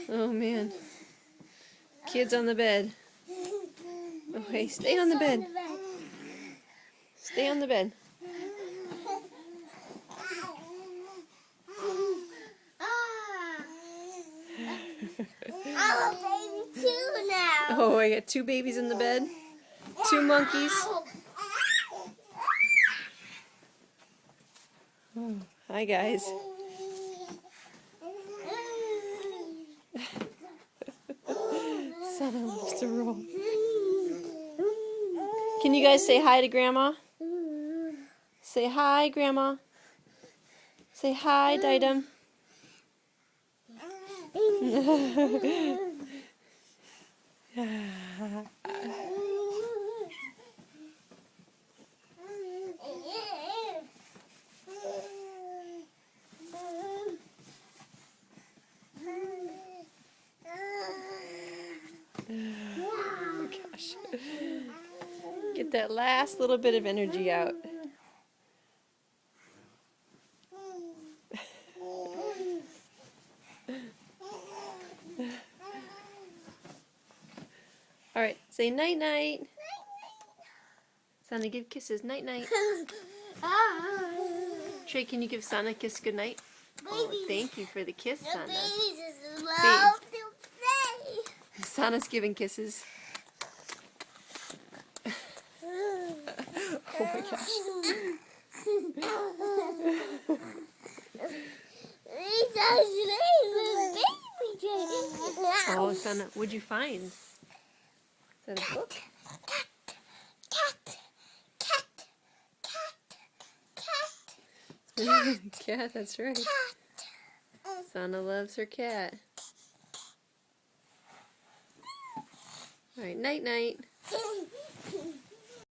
Oh man. Kids on the bed. Okay, stay on the bed. Stay on the bed. I'm a baby too now. Oh, I got two babies in the bed. Two monkeys. Oh, hi guys. Sana loves to roll. Can you guys say hi to Grandma? Say hi, Grandma. Say hi, Didem. Oh gosh. Get that last little bit of energy out. Alright, say night night. Sana, give kisses. Night night. Trey, can you give Sana a kiss goodnight? Oh, thank you for the kiss, Sana. Love to play. Sana's giving kisses. Oh my gosh. Oh, Sana, what'd you find? Is that a book? Cat, that's right. Sana loves her cat. Alright, night night.